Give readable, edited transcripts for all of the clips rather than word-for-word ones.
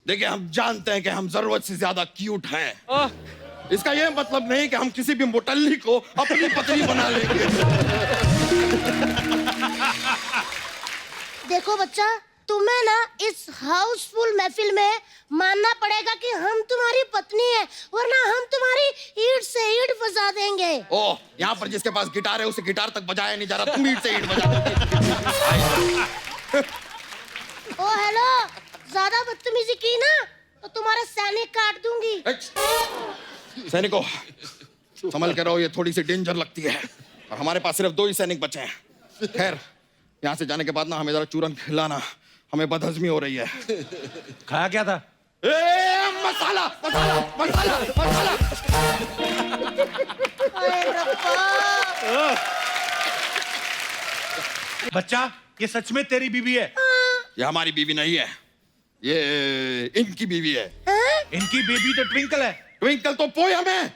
देखिए, हम जानते हैं कि हम जरूरत से ज्यादा क्यूट हैं। इसका यह मतलब नहीं कि हम किसी भी मुटल्ली को अपनी पत्नी बना लेंगे। देखो बच्चा, तुम्हें ना इस हाउसफुल महफिल में मानना पड़ेगा कि हम तुम्हारी पत्नी है, वरना हम तुम्हारी ईंट से ईंट फंसा देंगे। ओह, यहाँ पर जिसके पास गिटार है उसे गिटार तक बजाया नहीं जा रहा, तुम ईंट से ईंट बजा दोगे। ओ हेलो, ज्यादा बदतमीजी की ना तो तुम्हारा सैनिक काट दूंगी। सैनिकों, संभल के रहो, ये थोड़ी सी डेंजर लगती है और हमारे पास सिर्फ 2 ही सैनिक बचे हैं। खैर, यहाँ से जाने के बाद ना हमें जरा चूरन खिलाना, हमें बदहजमी हो रही है। खाया क्या था? मसाला मसाला मसाला मसाला। बच्चा, ये सच में तेरी बीवी है? ये हमारी बीवी नहीं है, ये इनकी बीवी है। इनकी बेबी तो ट्विंकल है। ट्विंकल तो पोयम है।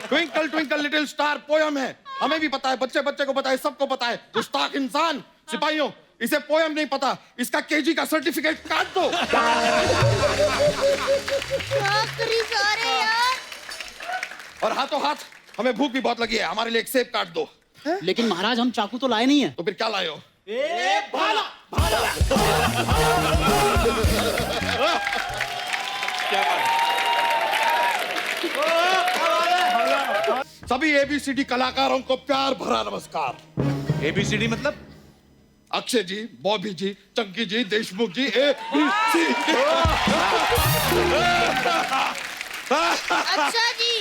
Twinkle twinkle little star poem है। हमें भी पता है, बच्चे बच्चे को पता है, सबको पता है। गुस्ताख इंसान। सिपाहियों, इसे पोयम नहीं पता, इसका केजी का सर्टिफिकेट काट दो। यार। और हाथों हाथ, हमें भूख भी बहुत लगी है, हमारे लिए एक सेब काट दो। लेकिन महाराज, हम चाकू तो लाए नहीं है। तो फिर क्या लाए हो? भाला भाला। सभी एबीसीडी कलाकारों को प्यार भरा नमस्कार। एबीसीडी मतलब? अक्षय जी, बॉबी जी, चंकी जी, देशमुख जी, ABC। अच्छा जी,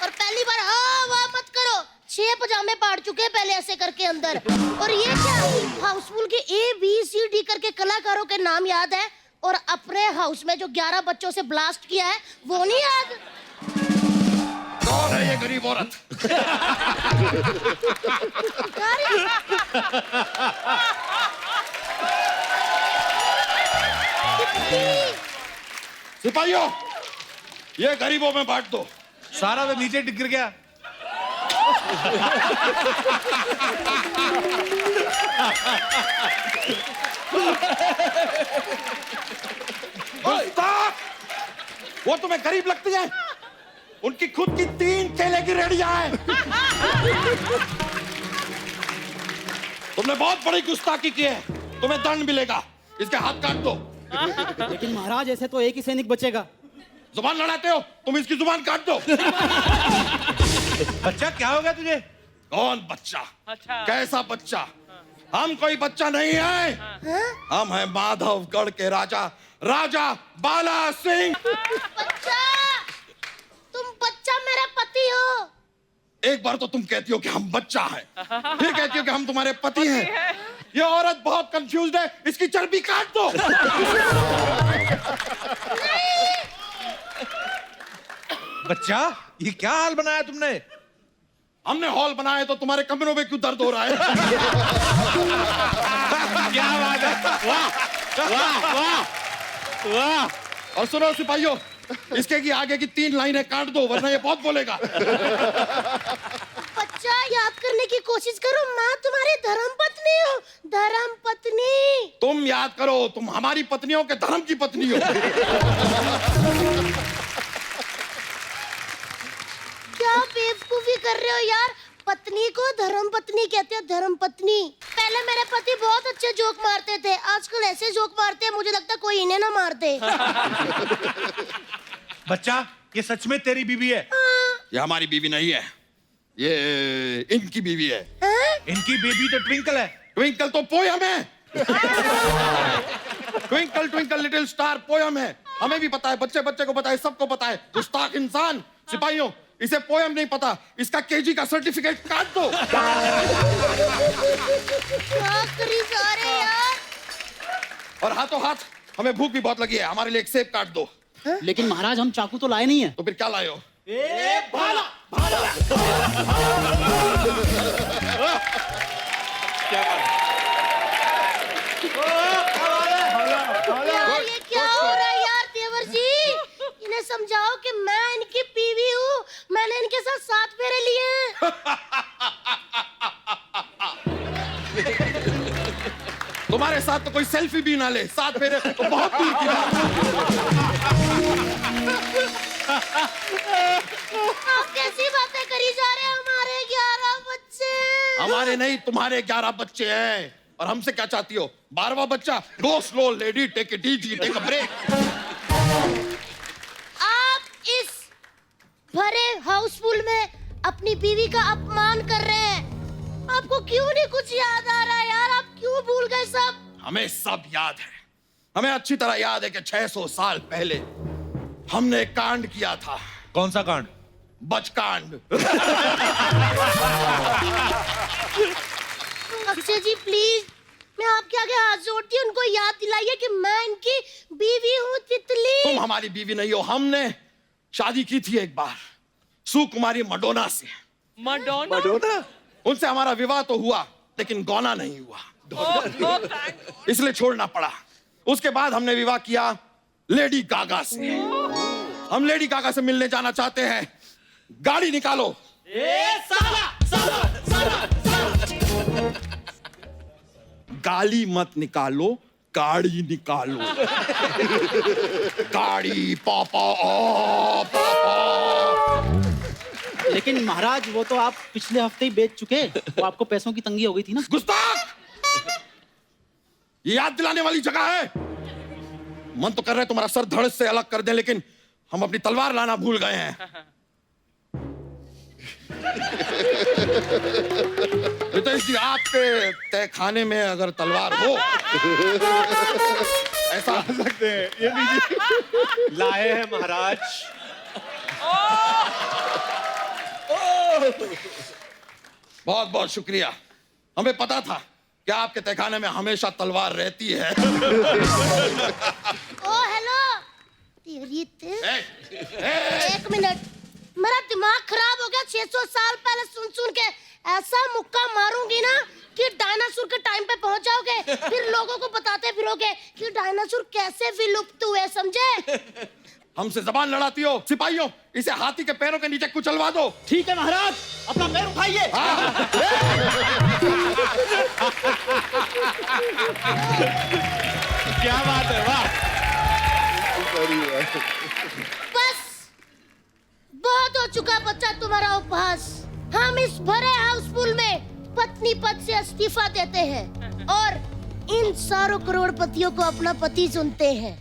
और पहली बार हाँ वाह मत करो। 6 पजामे पाड़ चुके हैं पहले ऐसे करके अंदर। और ये क्या, हाउसफुल के ABCD करके कलाकारों के नाम याद है, और अपने हाउस में जो 11 बच्चों से ब्लास्ट किया है वो नहीं याद? कौन है ये गरीब औरत? सिपाहियों, ये गरीबों में बांट दो। सारा तो नीचे गिर गया। वो तुम्हें गरीब लगती है? उनकी खुद की 3 केले की रेडियां हैं। तुमने बहुत बड़ी गुस्ताखी की है, तुम्हें दंड मिलेगा। इसके हाथ काट दो। लेकिन महाराज, ऐसे तो एक ही सैनिक बचेगा। जुबान लड़ाते हो, तुम इसकी जुबान काट दो। बच्चा, क्या हो गया तुझे? कौन बच्चा? अच्छा। कैसा बच्चा? हम कोई बच्चा नहीं है। हम हैं माधवगढ़ के राजा, राजा बाला सिंह। बच्चा, तुम बच्चा मेरे पति हो। एक बार तो तुम कहती हो कि हम बच्चा हैं, फिर कहती हो कि हम तुम्हारे पति हैं। ये औरत बहुत कंफ्यूज्ड है, इसकी चर्बी काट दो। बच्चा, ये क्या हाल बनाया तुमने? हमने हॉल बनाया तो तुम्हारे कमरों में क्यों दर्द हो रहा है? क्या बात है, वाह वाह वाह वाह। और सुनो सिपाहियों, इसके की आगे की 3 लाइनें काट दो, वरना ये बहुत बोलेगा। बच्चा, याद करने की कोशिश करो, मैं तुम्हारी धर्म पत्नी हूँ। धर्म पत्नी। तुम याद करो, तुम हमारी पत्नियों के धर्म की पत्नी हो। क्या बेवकूफी कर रहे हो यार? पत्नी को धर्म पत्नी कहते हैं, धर्म पत्नी। पहले मेरे पति बहुत अच्छे जोक मारते थे, आजकल ऐसे जोक मारते हैं मुझे लगता है कोई इन्हें ना मार दे। बच्चा, ये सच में तेरी बीवी है? ये हमारी बीवी नहीं है, ये इनकी बीवी है। इनकी बेबी तो ट्विंकल है। ट्विंकल तो पोयम है। Twinkle twinkle little star poem है। हमें भी पता है, बच्चे बच्चे को पता है, सबको पता है। गुस्ताख इंसान। सिपाहियों, इसे पोयम नहीं पता, इसका केजी का सर्टिफिकेट काट दो। यार। और हाथों हाथ, हमें भूख भी बहुत लगी है, हमारे लिए एक सेब काट दो। लेकिन महाराज हम चाकू तो लाए नहीं है। तो फिर क्या लाए हो? भाला भाला। क्या यार ये क्या हो रहा है यार देवर जी? इन्हें समझाओ कि मैं इनकी बीवी हूँ, मैंने इनके साथ 7 फेरे लिए हैं। तुम्हारे साथ तो कोई सेल्फी भी ना ले, 7 फेरे तो बहुत दूर की बात है। आप कैसी बातें करी जा रहे हैं? हमारे 11 बच्चे। हमारे नहीं, तुम्हारे 11 बच्चे हैं। और हमसे क्या चाहती हो? 12वां बच्चा? Go slow lady, take it easy, take a break. आप इस भरे हाउसफुल में अपनी बीवी का अपमान कर रहे हैं। आपको क्यों नहीं कुछ याद आ रहा यार? आप क्यों भूल गए सब? हमें सब याद है। हमें अच्छी तरह याद है कि 600 साल पहले हमने एक कांड किया था। कौन सा कांड? बचकांड। अक्षय जी प्लीज, मैं आपके आगे हाथ जोड़ती हूँ, उनको याद दिलाइए कि मैं इनकी बीवी हूँ तितली। तुम हमारी बीवी नहीं हो। हमने शादी की थी एक बार सुकुमारी मडोना से। मडोना? उनसे हमारा विवाह तो हुआ लेकिन गौना नहीं हुआ, इसलिए छोड़ना पड़ा। उसके बाद हमने विवाह किया लेडी गागा से। हम लेडी गागा से मिलने जाना चाहते हैं। गाड़ी निकालो। गाली मत निकालो, गाड़ी निकालो। गाड़ी पापा पापा। लेकिन महाराज वो तो आप पिछले हफ्ते ही बेच चुके। वो आपको पैसों की तंगी हो गई थी ना। गुस्ताख! ये याद दिलाने वाली जगह है। मन तो कर रहा है तुम्हारा सर धड़ से अलग कर दें, लेकिन हम अपनी तलवार लाना भूल गए हैं। रितेश जी, आपके तहखाने में अगर तलवार हो ऐसा आ सकते हैं। ये लीजिए। लाए हैं महाराज। बहुत बहुत शुक्रिया। हमें पता था कि आपके तहखाने में हमेशा तलवार रहती है। ओ हेलो। तेरी ते। ए, 1 मिनट, मेरा दिमाग खराब हो गया। 600 साल पहले सुन के ऐसा मुक्का मारूंगी ना कि डायनासोर के टाइम पे पहुंच जाओगे। फिर लोगों को बताते फिरोगे कि डायनासोर कैसे विलुप्त हुए, समझे? हमसे जबान लड़ाती हो? सिपाहियों, इसे हाथी के पैरों के नीचे कुचलवा दो। ठीक है महाराज, अपना पैर उठाइए। क्या बात है, वाह। बस बहुत हो चुका बच्चा तुम्हारा उपहास। हम इस भरे हाउसफुल में पत्नी पद से इस्तीफा देते हैं और इन सारों करोड़पतियों को अपना पति चुनते हैं।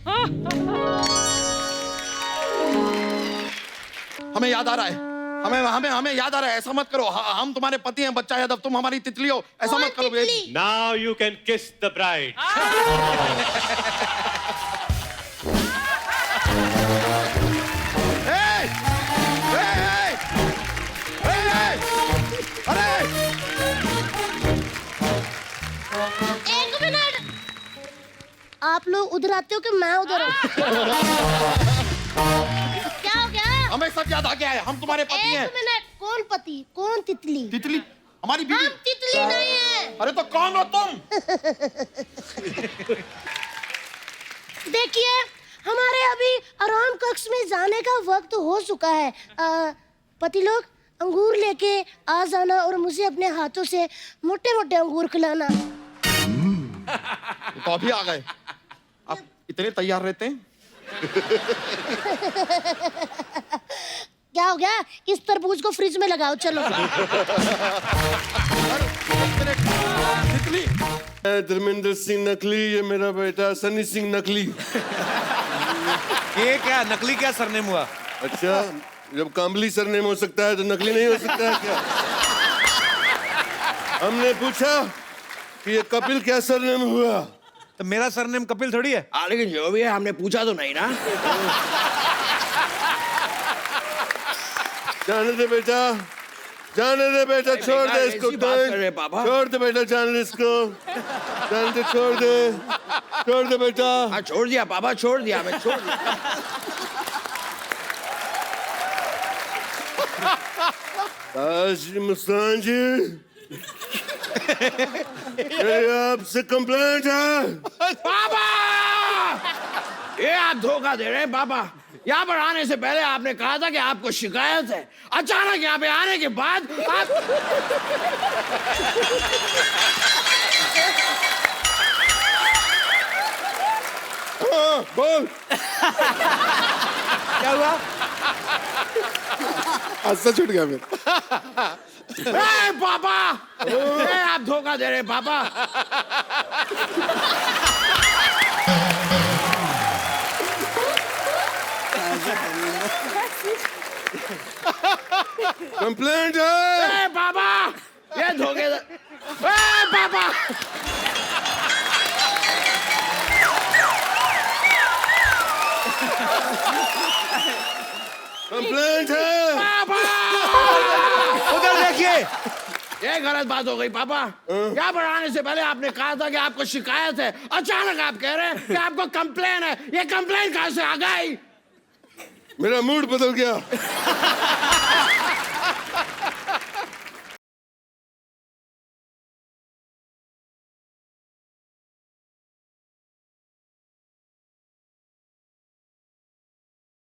हमें याद आ रहा है। हमें याद आ रहा है। ऐसा मत करो। हम तुम्हारे पति हैं, बच्चा यादव, तुम हमारी तितली हो। ऐसा मत करो। तितली? Now you can kiss the bride. एक मिनट, आप लोग उधर आते हो कि मैं उधर हूँ? क्या हो गया? हमें सब याद आ गया है। हम तुम्हारे पति हैं। एक मिनट, कौन पति कौन तितली? तितली हमारी बीवी। हम तितली नहीं है। अरे तो कौन हो तुम? देखिए, हमारे अभी आराम कक्ष में जाने का वक्त हो चुका है। पति लोग अंगूर लेके आ जाना और मुझे अपने हाथों से मोटे मोटे अंगूर खिलाना। तो अभी आ गए। आप इतने तैयार रहते हैं? क्या हो गया? इस तरबूज को फ्रिज में लगाओ, चलो। तितली। धर्मेंद्र सिंह नकली, ये मेरा बेटा सनी सिंह नकली। ये क्या नकली, क्या सरनेम हुआ? अच्छा, जब कांबली सरनेम हो सकता है तो नकली नहीं हो सकता है क्या? हमने पूछा कि ये कपिल क्या सरनेम हुआ? तो मेरा सरनेम कपिल थोड़ी है। लेकिन जो भी है, हमने पूछा तो नहीं ना। जाने दे बेटा, जाने दे बेटा, छोड़ दे इसको। ऐसी बात कर रहे पापा। छोड़ दे बेटा, जाने दे इसको, जाने दे, छोड़ दे, छोड़ दे बेटा। हाँ, छोड़ दिया पापा, छोड़ दिया, मैं छोड़ दिया। आज मुस्कान जी, मेरी आपसे कंप्लेंट है। पापा, ये आप धोखा दे रहे हैं पापा। यहाँ पर आने से पहले आपने कहा था कि आपको शिकायत है। अचानक यहाँ पे आने के बाद आप हाँ, बोल क्या हुआ? हादसा छूट गया फिर। ए पापा, ए आप धोखा दे रहे पापा। कंप्लेंट है। ए पापा, ये धोखे ए पापा। कंप्लेंट है। उधर देखिए। ये गलत बात हो गई पापा। यहाँ पर आने से पहले आपने कहा था कि आपको शिकायत है, अचानक आप कह रहे हैं कि आपको कंप्लेन है। ये कंप्लेन कहाँ से आ गई? मेरा मूड बदल गया।